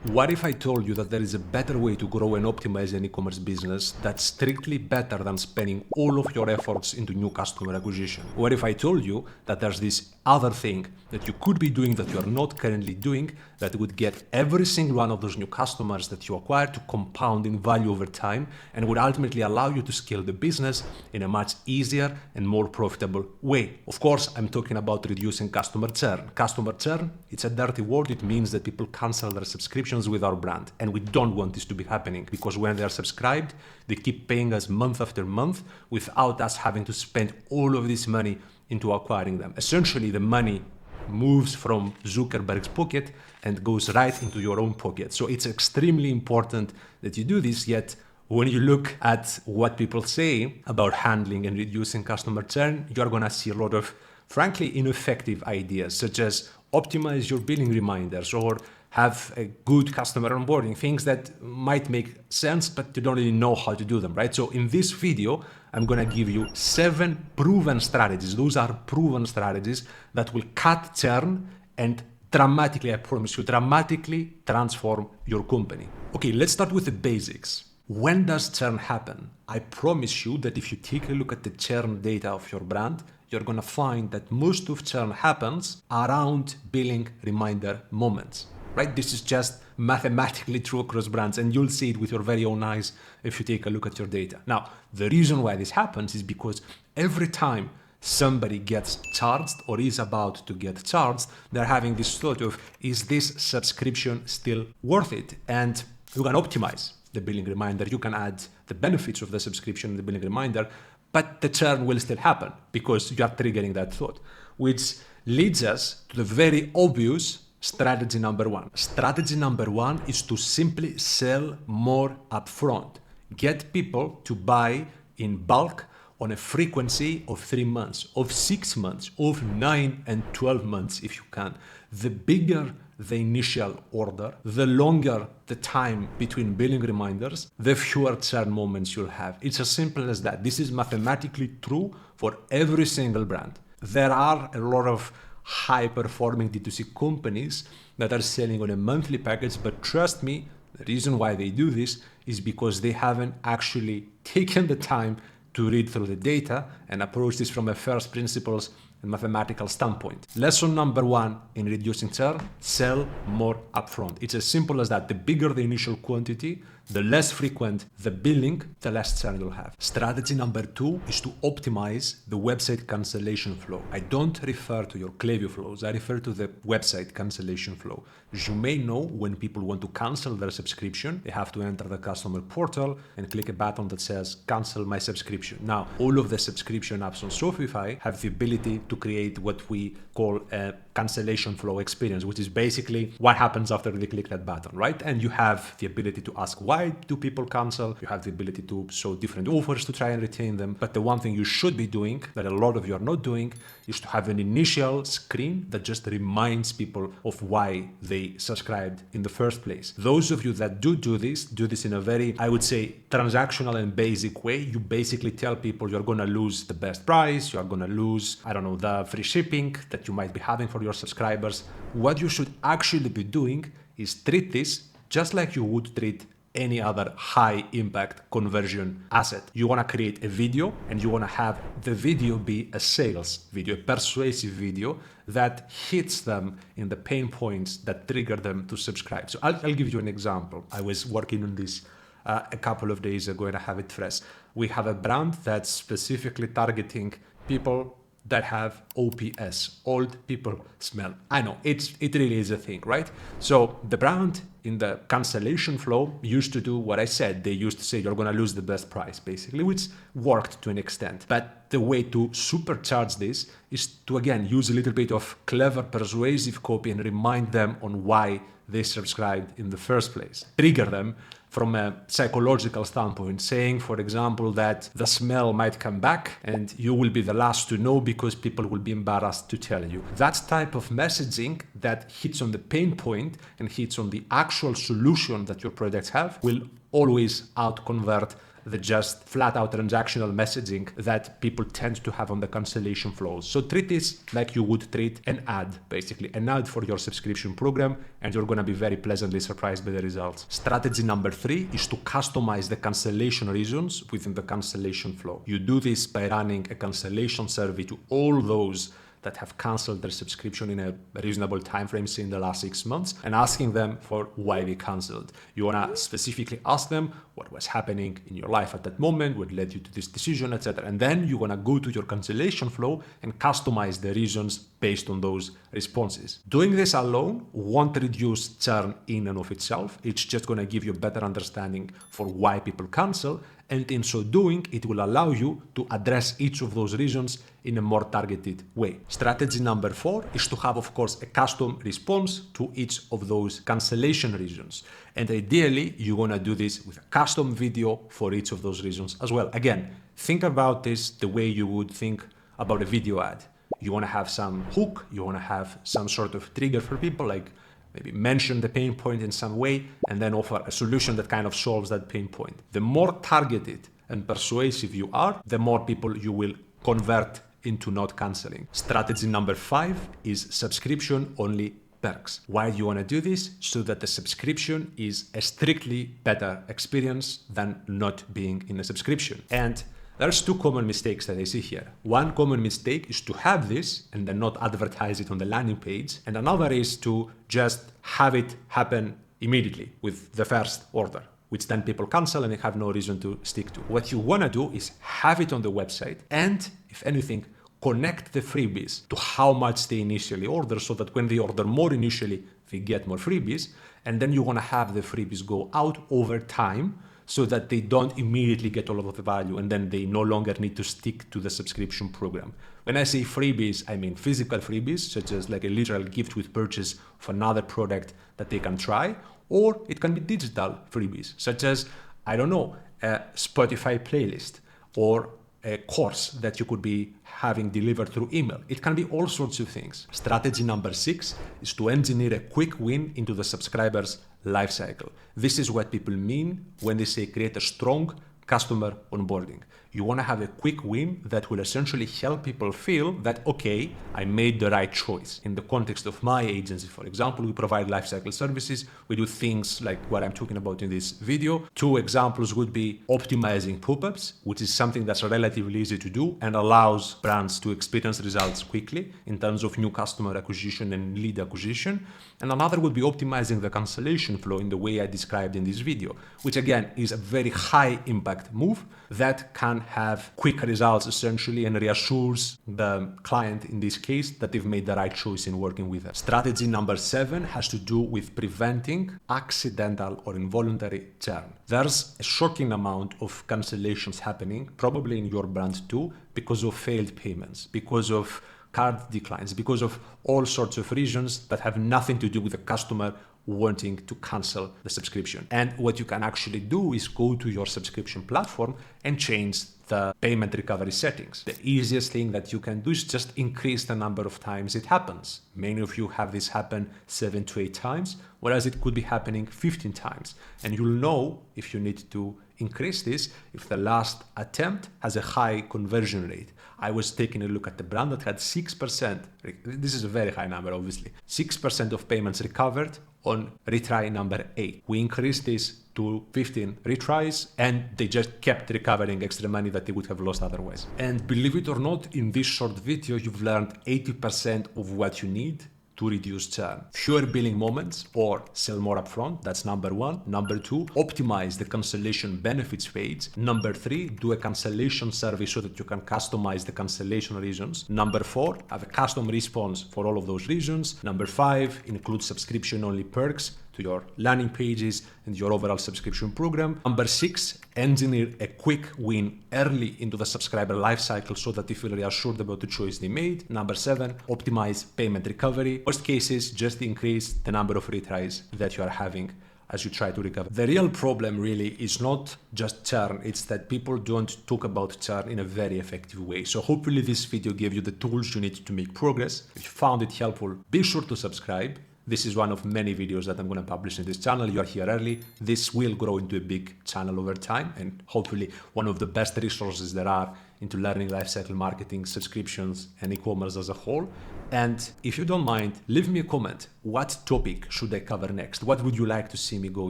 What if I told you that there is a better way to grow and optimize an e-commerce business that's strictly better than spending all of your efforts into new customer acquisition? What if I told you that there's this other thing that you could be doing that you are not currently doing that would get every single one of those new customers that you acquire to compound in value over time and would ultimately allow you to scale the business in a much easier and more profitable way? Of course, I'm talking about reducing customer churn. Customer churn, it's a dirty word. It means that people cancel their subscriptions with our brand, and we don't want this to be happening because when they are subscribed, they keep paying us month after month without us having to spend all of this money into acquiring them. Essentially, the money moves from Zuckerberg's pocket and goes right into your own pocket. So it's extremely important that you do this, yet when you look at what people say about handling and reducing customer churn, you're gonna see a lot of, frankly, ineffective ideas, such as optimize your billing reminders or have a good customer onboarding, things that might make sense, but you don't really know how to do them, right? So in this video, I'm gonna give you 7 proven strategies. Those are proven strategies that will cut churn and dramatically, I promise you, dramatically transform your company. Okay, let's start with the basics. When does churn happen? I promise you that if you take a look at the churn data of your brand, you're gonna find that most of churn happens around billing reminder moments. Right? This is just mathematically true across brands, and you'll see it with your very own eyes if you take a look at your data. Now, the reason why this happens is because every time somebody gets charged or is about to get charged, they're having this thought of, is this subscription still worth it? And you can optimize the billing reminder. You can add the benefits of the subscription in the billing reminder, but the churn will still happen because you are triggering that thought, which leads us to the very obvious strategy number 1. Strategy number 1 is to simply sell more upfront. Get people to buy in bulk on a frequency of 3 months, of 6 months, of 9 and 12 months if you can. The bigger the initial order, the longer the time between billing reminders, the fewer churn moments you'll have. It's as simple as that. This is mathematically true for every single brand. There are a lot of high-performing D2C companies that are selling on a monthly package, but trust me, the reason why they do this is because they haven't actually taken the time to read through the data and approach this from a first principles and mathematical standpoint. Lesson number 1 in reducing churn: sell more upfront. It's as simple as that. The bigger the initial quantity, the less frequent the billing, the less churn you'll have. Strategy number 2 is to optimize the website cancellation flow. I don't refer to your Klaviyo flows, I refer to the website cancellation flow. As you may know, when people want to cancel their subscription, they have to enter the customer portal and click a button that says cancel my subscription. Now, all of the subscription apps on Shopify have the ability to create what we call a cancellation flow experience, which is basically what happens after they click that button, right? And you have the ability to ask, why do people cancel? You have the ability to show different offers to try and retain them. But the one thing you should be doing that a lot of you are not doing is to have an initial screen that just reminds people of why they subscribed in the first place. Those of you that do this in a very, I would say, transactional and basic way. You basically tell people you're going to lose the best price, you're going to lose, I don't know, the free shipping that you might be having for your subscribers. What you should actually be doing is treat this just like you would treat any other high impact conversion asset. You want to create a video and you want to have the video be a sales video, a persuasive video that hits them in the pain points that trigger them to subscribe. So I'll give you an example. I was working on this a couple of days ago and I have it fresh. We have a brand that's specifically targeting people that have OPS, old people smell. I know, it really is a thing, right? So the brand in the cancellation flow used to do what I said. They used to say, you're gonna lose the best price, basically, which worked to an extent. But the way to supercharge this is to, again, use a little bit of clever, persuasive copy and remind them on why they subscribed in the first place. Trigger them from a psychological standpoint, saying, for example, that the smell might come back and you will be the last to know because people will be embarrassed to tell you. That type of messaging that hits on the pain point and hits on the actual solution that your products have will always out-convert the just flat out transactional messaging that people tend to have on the cancellation flows. So treat this like you would treat an ad, basically an ad for your subscription program, and you're going to be very pleasantly surprised by the results. Strategy number 3 is to customize the cancellation reasons within the cancellation flow. You do this by running a cancellation survey to all those that have canceled their subscription in a reasonable time frame, say in the last 6 months, and asking them for why they canceled. You want to specifically ask them what was happening in your life at that moment, what led you to this decision, etc. And then you want to go to your cancellation flow and customize the reasons based on those responses. Doing this alone won't reduce churn in and of itself. It's just going to give you a better understanding for why people cancel. And in so doing, it will allow you to address each of those reasons in a more targeted way. Strategy number 4 is to have, of course, a custom response to each of those cancellation reasons. And ideally, you want to do this with a custom video for each of those reasons as well. Again, think about this the way you would think about a video ad. You want to have some hook, you want to have some sort of trigger for people, like maybe mention the pain point in some way and then offer a solution that kind of solves that pain point. The more targeted and persuasive you are, the more people you will convert into not canceling. Strategy number 5 is subscription only perks. Why do you want to do this? So that the subscription is a strictly better experience than not being in a subscription. And there's 2 common mistakes that I see here. One common mistake is to have this and then not advertise it on the landing page. And another is to just have it happen immediately with the first order, which then people cancel and they have no reason to stick to. What you want to do is have it on the website and, if anything, connect the freebies to how much they initially order so that when they order more initially, they get more freebies. And then you want to have the freebies go out over time so that they don't immediately get all of the value and then they no longer need to stick to the subscription program. When I say freebies, I mean physical freebies, such as like a literal gift with purchase of another product that they can try, or it can be digital freebies, such as, I don't know, a Spotify playlist or a course that you could be having delivered through email. It can be all sorts of things. Strategy number 6 is to engineer a quick win into the subscriber's lifecycle. This is what people mean when they say create a strong customer onboarding. You want to have a quick win that will essentially help people feel that, okay, I made the right choice. In the context of my agency, for example, we provide lifecycle services. We do things like what I'm talking about in this video. 2 examples would be optimizing pop-ups, which is something that's relatively easy to do and allows brands to experience results quickly in terms of new customer acquisition and lead acquisition. And another would be optimizing the cancellation flow in the way I described in this video, which again is a very high impact move that can have quick results essentially and reassures the client in this case that they've made the right choice in working with us. Strategy number 7 has to do with preventing accidental or involuntary churn. There's a shocking amount of cancellations happening, probably in your brand too, because of failed payments, because of card declines, because of all sorts of reasons that have nothing to do with the customer wanting to cancel the subscription. And what you can actually do is go to your subscription platform and change the payment recovery settings. The easiest thing that you can do is just increase the number of times it happens. Many of you have this happen 7 to 8 times, whereas it could be happening 15 times. And you'll know if you need to increase this if the last attempt has a high conversion rate. I was taking a look at the brand that had 6%. This is a very high number, obviously. 6% of payments recovered on retry number 8. We increased this to 15 retries and they just kept recovering extra money that they would have lost otherwise. And believe it or not, in this short video, you've learned 80% of what you need to reduce churn. Fewer billing moments or sell more upfront. That's number 1. Number 2, optimize the cancellation benefits page. Number 3, do a cancellation survey so that you can customize the cancellation reasons. Number 4, have a custom response for all of those reasons. Number 5, include subscription only perks to your landing pages and your overall subscription program. Number 6, engineer a quick win early into the subscriber lifecycle so that they feel reassured about the choice they made. Number 7, optimize payment recovery. Worst cases, just increase the number of retries that you are having as you try to recover. The real problem really is not just churn, it's that people don't talk about churn in a very effective way. So hopefully this video gave you the tools you need to make progress. If you found it helpful, be sure to subscribe. This is one of many videos that I'm going to publish in this channel. You are here early. This will grow into a big channel over time and hopefully one of the best resources there are into learning lifecycle marketing, subscriptions, and e-commerce as a whole. And if you don't mind, leave me a comment. What topic should I cover next? What would you like to see me go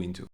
into?